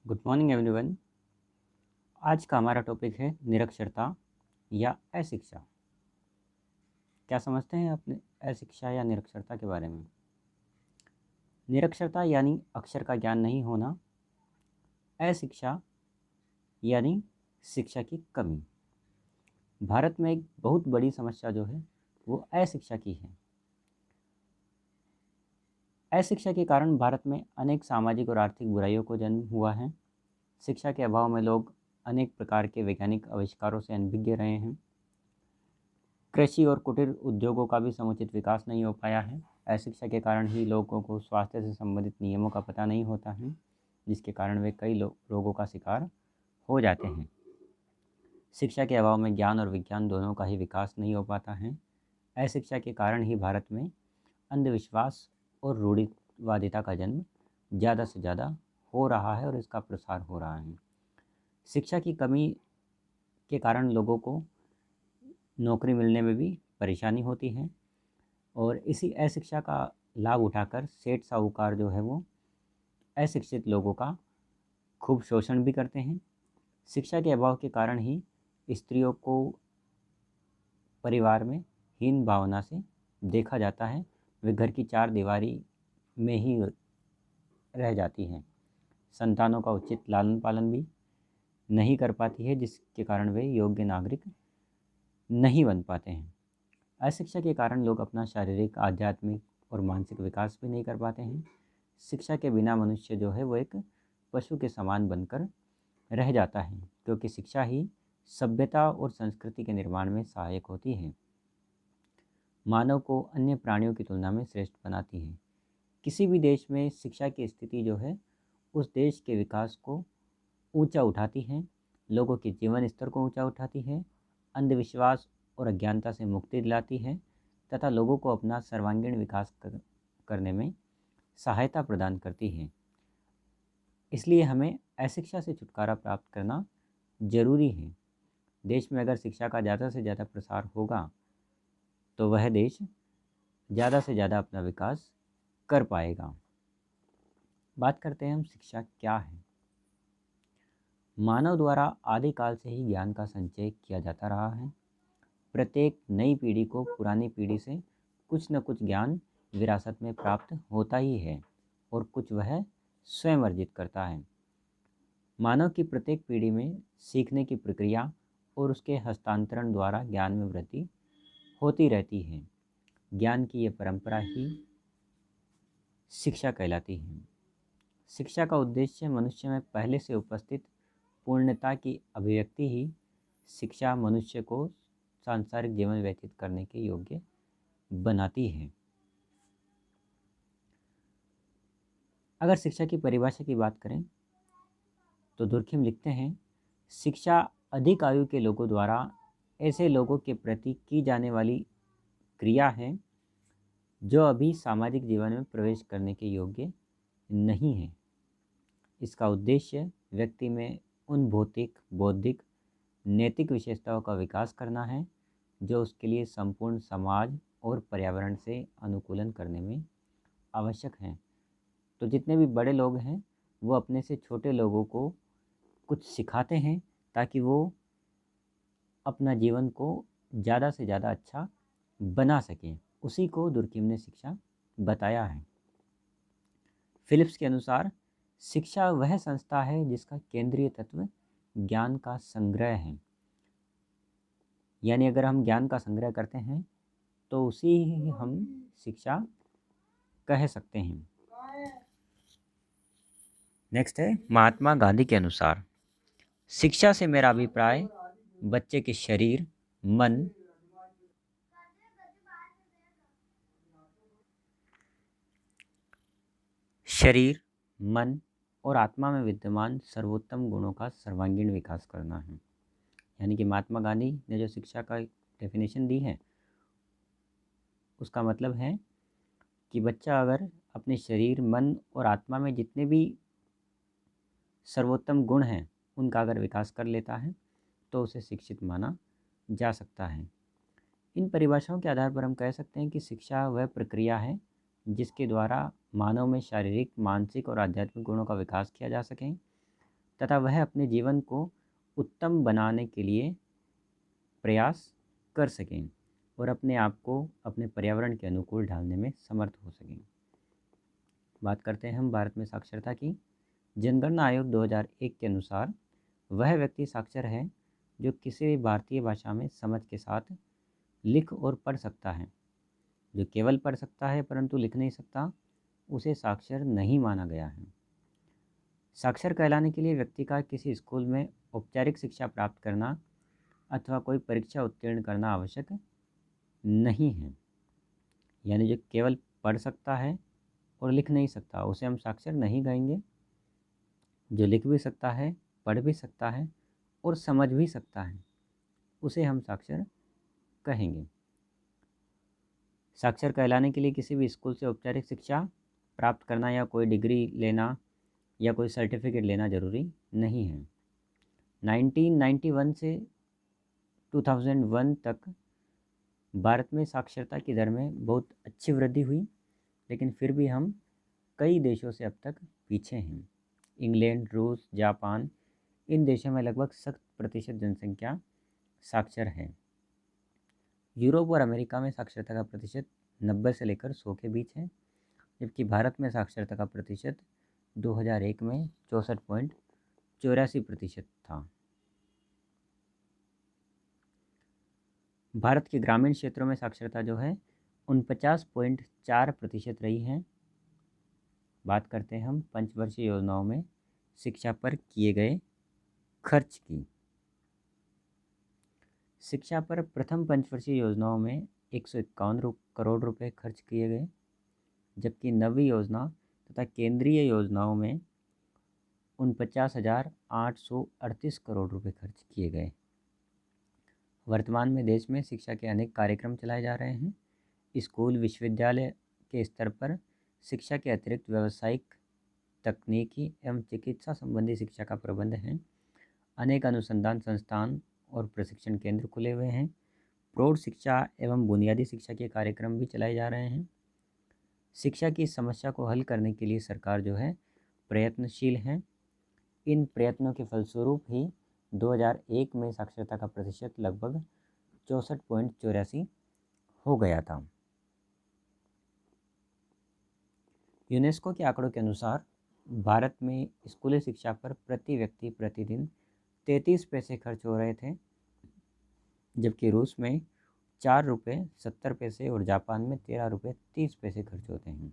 Good morning everyone. आज का हमारा टॉपिक है निरक्षरता या अशिक्षा। क्या समझते हैं अपने अशिक्षा या निरक्षरता के बारे में? निरक्षरता यानी अक्षर का ज्ञान नहीं होना, अशिक्षा यानी शिक्षा की कमी। भारत में एक बहुत बड़ी समस्या जो है वो अशिक्षा की है। अशिक्षा के कारण भारत में अनेक सामाजिक और आर्थिक बुराइयों को जन्म हुआ है। शिक्षा के अभाव में लोग अनेक प्रकार के वैज्ञानिक आविष्कारों से अनभिज्ञ रहे हैं। कृषि और कुटीर उद्योगों का भी समुचित विकास नहीं हो पाया है। अशिक्षा के कारण ही लोगों को स्वास्थ्य से संबंधित नियमों का पता नहीं होता है, जिसके कारण वे कई रोगों का शिकार हो जाते हैं। शिक्षा के अभाव में ज्ञान और विज्ञान दोनों का ही विकास नहीं हो पाता है। अशिक्षा के कारण ही भारत में अंधविश्वास और रूढ़िवादिता का जन्म ज़्यादा से ज़्यादा हो रहा है और इसका प्रसार हो रहा है। शिक्षा की कमी के कारण लोगों को नौकरी मिलने में भी परेशानी होती है और इसी अशिक्षा का लाभ उठाकर सेठ साहूकार जो है वो अशिक्षित लोगों का खूब शोषण भी करते हैं। शिक्षा के अभाव के कारण ही स्त्रियों को परिवार में हीन भावना से देखा जाता है। वे घर की चार दीवारी में ही रह जाती हैं। संतानों का उचित लालन पालन भी नहीं कर पाती है, जिसके कारण वे योग्य नागरिक नहीं बन पाते हैं। अशिक्षा के कारण लोग अपना शारीरिक, आध्यात्मिक और मानसिक विकास भी नहीं कर पाते हैं। शिक्षा के बिना मनुष्य जो है वो एक पशु के समान बनकर रह जाता है, क्योंकि शिक्षा ही सभ्यता और संस्कृति के निर्माण में सहायक होती है। मानव को अन्य प्राणियों की तुलना में श्रेष्ठ बनाती है। किसी भी देश में शिक्षा की स्थिति जो है उस देश के विकास को ऊंचा उठाती है, लोगों के जीवन स्तर को ऊंचा उठाती है, अंधविश्वास और अज्ञानता से मुक्ति दिलाती है तथा लोगों को अपना सर्वांगीण विकास करने में सहायता प्रदान करती है। इसलिए हमें अशिक्षा से छुटकारा प्राप्त करना जरूरी है। देश में अगर शिक्षा का ज़्यादा से ज़्यादा प्रसार होगा तो वह देश ज़्यादा से ज़्यादा अपना विकास कर पाएगा। बात करते हैं हम शिक्षा क्या है। मानव द्वारा आदिकाल से ही ज्ञान का संचय किया जाता रहा है। प्रत्येक नई पीढ़ी को पुरानी पीढ़ी से कुछ न कुछ ज्ञान विरासत में प्राप्त होता ही है और कुछ वह स्वयं अर्जित करता है। मानव की प्रत्येक पीढ़ी में सीखने की प्रक्रिया और उसके हस्तांतरण द्वारा ज्ञान में वृद्धि होती रहती है। ज्ञान की ये परंपरा ही शिक्षा कहलाती है। शिक्षा का उद्देश्य मनुष्य में पहले से उपस्थित पूर्णता की अभिव्यक्ति ही शिक्षा मनुष्य को सांसारिक जीवन व्यतीत करने के योग्य बनाती है। अगर शिक्षा की परिभाषा की बात करें तो दुर्खिम लिखते हैं, शिक्षा अधिक आयु के लोगों द्वारा ऐसे लोगों के प्रति की जाने वाली क्रिया है जो अभी सामाजिक जीवन में प्रवेश करने के योग्य नहीं है। इसका उद्देश्य व्यक्ति में उन भौतिक, बौद्धिक, नैतिक विशेषताओं का विकास करना है जो उसके लिए संपूर्ण समाज और पर्यावरण से अनुकूलन करने में आवश्यक हैं। तो जितने भी बड़े लोग हैं वो अपने से छोटे लोगों को कुछ सिखाते हैं ताकि वो अपना जीवन को ज़्यादा से ज़्यादा अच्छा बना सकें। उसी को दुर्खिम ने शिक्षा बताया है। फिलिप्स के अनुसार शिक्षा वह संस्था है जिसका केंद्रीय तत्व ज्ञान का संग्रह है। यानी अगर हम ज्ञान का संग्रह करते हैं तो उसी ही हम शिक्षा कह सकते हैं। नेक्स्ट है महात्मा गांधी के अनुसार शिक्षा से मेरा अभिप्राय बच्चे के शरीर, मन, मन और आत्मा में विद्यमान सर्वोत्तम गुणों का सर्वांगीण विकास करना है। यानी कि महात्मा गांधी ने जो शिक्षा का डेफिनेशन दी है उसका मतलब है कि बच्चा अगर अपने शरीर, मन और आत्मा में जितने भी सर्वोत्तम गुण हैं उनका अगर विकास कर लेता है तो उसे शिक्षित माना जा सकता है। इन परिभाषाओं के आधार पर हम कह सकते हैं कि शिक्षा वह प्रक्रिया है जिसके द्वारा मानव में शारीरिक, मानसिक और आध्यात्मिक गुणों का विकास किया जा सके तथा वह अपने जीवन को उत्तम बनाने के लिए प्रयास कर सकें और अपने आप को अपने पर्यावरण के अनुकूल ढालने में समर्थ हो सकें। बात करते हैं हम भारत में साक्षरता की। जनगणना आयोग 2001 के अनुसार वह व्यक्ति साक्षर है जो किसी भी भारतीय भाषा में समझ के साथ लिख और पढ़ सकता है। जो केवल पढ़ सकता है परंतु लिख नहीं सकता, उसे साक्षर नहीं माना गया है। साक्षर कहलाने के लिए व्यक्ति का किसी स्कूल में औपचारिक शिक्षा प्राप्त करना अथवा कोई परीक्षा उत्तीर्ण करना आवश्यक नहीं है। यानी जो केवल पढ़ सकता है और लिख नहीं सकता, उसे हम साक्षर नहीं कहेंगे। जो लिख भी सकता है, पढ़ भी सकता है और समझ भी सकता है, उसे हम साक्षर कहेंगे। साक्षर कहलाने के लिए किसी भी स्कूल से औपचारिक शिक्षा प्राप्त करना या कोई डिग्री लेना या कोई सर्टिफिकेट लेना जरूरी नहीं है। 1991 से 2001 तक भारत में साक्षरता की दर में बहुत अच्छी वृद्धि हुई, लेकिन फिर भी हम कई देशों से अब तक पीछे हैं। इंग्लैंड, रूस, जापान, इन देशों में लगभग 70% जनसंख्या साक्षर है। यूरोप और अमेरिका में साक्षरता का प्रतिशत 90 से लेकर 100 के बीच है, जबकि भारत में साक्षरता का प्रतिशत 2001 में 64.84% था। भारत के ग्रामीण क्षेत्रों में साक्षरता जो है 49.4% रही है। बात करते हैं हम पंचवर्षीय योजनाओं में शिक्षा पर किए गए खर्च की। शिक्षा पर प्रथम पंचवर्षीय योजनाओं में 151 करोड़ रुपए खर्च किए गए, जबकि नवी योजना तथा केंद्रीय योजनाओं में 49,838 करोड़ रुपए खर्च किए गए। वर्तमान में देश में शिक्षा के अनेक कार्यक्रम चलाए जा रहे हैं। स्कूल, विश्वविद्यालय के स्तर पर शिक्षा के अतिरिक्त व्यावसायिक, तकनीकी एवं चिकित्सा संबंधी शिक्षा का प्रबंध है। अनेक अनुसंधान संस्थान और प्रशिक्षण केंद्र खुले हुए हैं। प्रौढ़ शिक्षा एवं बुनियादी शिक्षा के कार्यक्रम भी चलाए जा रहे हैं। शिक्षा की समस्या को हल करने के लिए सरकार जो है प्रयत्नशील है। इन प्रयत्नों के फलस्वरूप ही 2001 में साक्षरता का प्रतिशत लगभग 64.84 हो गया था। यूनेस्को के आंकड़ों के अनुसार भारत में स्कूली शिक्षा पर प्रति व्यक्ति प्रतिदिन 33 पैसे खर्च हो रहे थे, जबकि रूस में 4 रुपये 70 पैसे और जापान में 13 रुपये 30 पैसे खर्च होते हैं।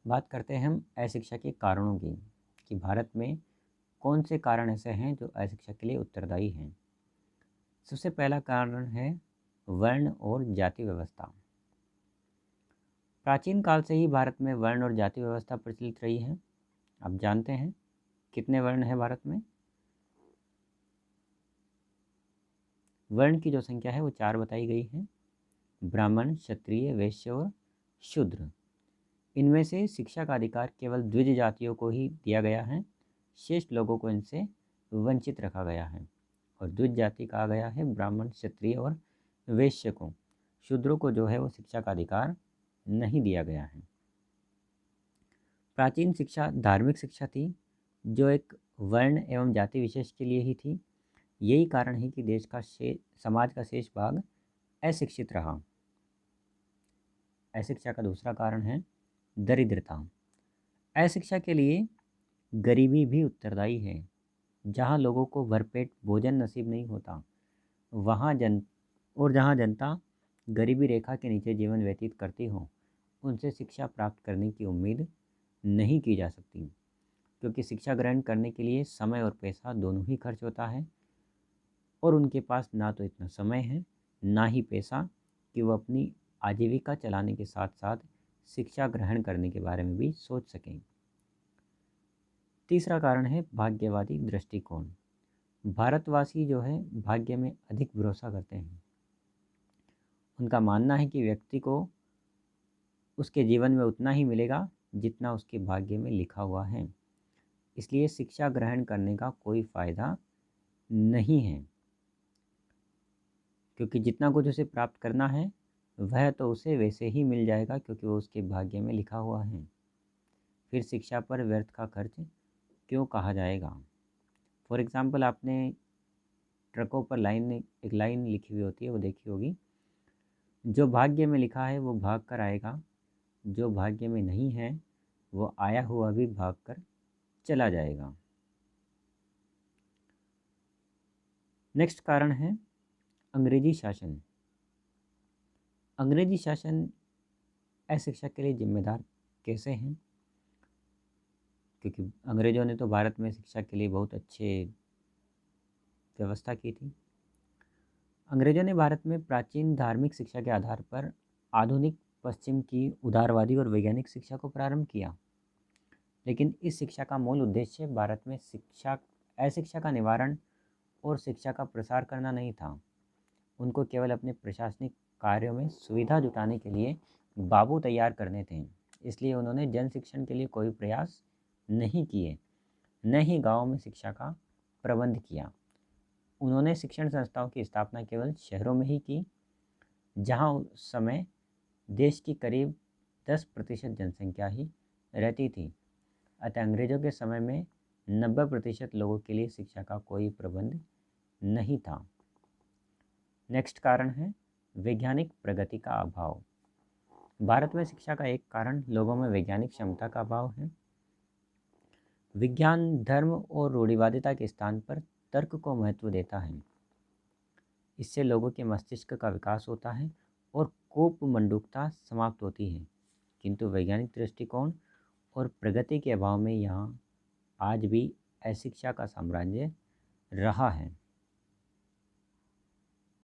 बात करते हैं हम अशिक्षा के कारणों की कि भारत में कौन से कारण ऐसे हैं जो अशिक्षा के लिए उत्तरदायी हैं। सबसे पहला कारण है वर्ण और जाति व्यवस्था। प्राचीन काल से ही भारत में वर्ण और जाति व्यवस्था प्रचलित रही है। आप जानते हैं कितने वर्ण हैं भारत में? वर्ण की जो संख्या है वो 4 बताई गई है: ब्राह्मण, क्षत्रिय, वैश्य और शूद्र। इनमें से शिक्षा का अधिकार केवल द्विज जातियों को ही दिया गया है। शेष लोगों को इनसे वंचित रखा गया है और द्विज जाति कहा गया है ब्राह्मण, क्षत्रिय और वैश्य को। शूद्रों को जो है वो शिक्षा का अधिकार नहीं दिया गया है। प्राचीन शिक्षा धार्मिक शिक्षा थी जो एक वर्ण एवं जाति विशेष के लिए ही थी। यही कारण है कि देश का समाज का शेष भाग अशिक्षित रहा। अशिक्षा का दूसरा कारण है दरिद्रता। अशिक्षा के लिए गरीबी भी उत्तरदायी है। जहाँ लोगों को भरपेट भोजन नसीब नहीं होता, जहाँ जनता गरीबी रेखा के नीचे जीवन व्यतीत करती हो, उनसे शिक्षा प्राप्त करने की उम्मीद नहीं की जा सकती, क्योंकि शिक्षा ग्रहण करने के लिए समय और पैसा दोनों ही खर्च होता है और उनके पास ना तो इतना समय है ना ही पैसा कि वो अपनी आजीविका चलाने के साथ साथ शिक्षा ग्रहण करने के बारे में भी सोच सकें। तीसरा कारण है भाग्यवादी दृष्टिकोण। भारतवासी जो है भाग्य में अधिक भरोसा करते हैं। उनका मानना है कि व्यक्ति को उसके जीवन में उतना ही मिलेगा जितना उसके भाग्य में लिखा हुआ है। इसलिए शिक्षा ग्रहण करने का कोई फ़ायदा नहीं है, क्योंकि जितना कुछ उसे प्राप्त करना है वह तो उसे वैसे ही मिल जाएगा, क्योंकि वो उसके भाग्य में लिखा हुआ है। फिर शिक्षा पर व्यर्थ का खर्च क्यों कहा जाएगा? फॉर एग्ज़ाम्पल आपने ट्रकों पर एक लाइन लिखी हुई होती है, वो देखी होगी, जो भाग्य में लिखा है वो भाग कर आएगा, जो भाग्य में नहीं है वो आया हुआ भी भाग कर चला जाएगा। नेक्स्ट कारण है अंग्रेजी शासन। अंग्रेजी शासन अशिक्षा के लिए जिम्मेदार कैसे हैं? क्योंकि अंग्रेज़ों ने तो भारत में शिक्षा के लिए बहुत अच्छे व्यवस्था की थी। अंग्रेज़ों ने भारत में प्राचीन धार्मिक शिक्षा के आधार पर आधुनिक पश्चिम की उदारवादी और वैज्ञानिक शिक्षा को प्रारंभ किया। लेकिन इस शिक्षा का मूल उद्देश्य भारत में अशिक्षा का निवारण और शिक्षा का प्रसार करना नहीं था। उनको केवल अपने प्रशासनिक कार्यों में सुविधा जुटाने के लिए बाबू तैयार करने थे। इसलिए उन्होंने जन शिक्षण के लिए कोई प्रयास नहीं किए, न ही गाँव में शिक्षा का प्रबंध किया। उन्होंने शिक्षण संस्थाओं की स्थापना केवल शहरों में ही की, जहाँ उस समय देश की करीब 10% जनसंख्या ही रहती थी। अतः अंग्रेज़ों के समय में 90% लोगों के लिए शिक्षा का कोई प्रबंध नहीं था। नेक्स्ट कारण है वैज्ञानिक प्रगति का अभाव। भारत में शिक्षा का एक कारण लोगों में वैज्ञानिक क्षमता का अभाव है। विज्ञान धर्म और रूढ़िवादिता के स्थान पर तर्क को महत्व देता है। इससे लोगों के मस्तिष्क का विकास होता है और कोपमंडूकता समाप्त होती है। किंतु वैज्ञानिक दृष्टिकोण और प्रगति के अभाव में यहाँ आज भी अशिक्षा का साम्राज्य रहा है।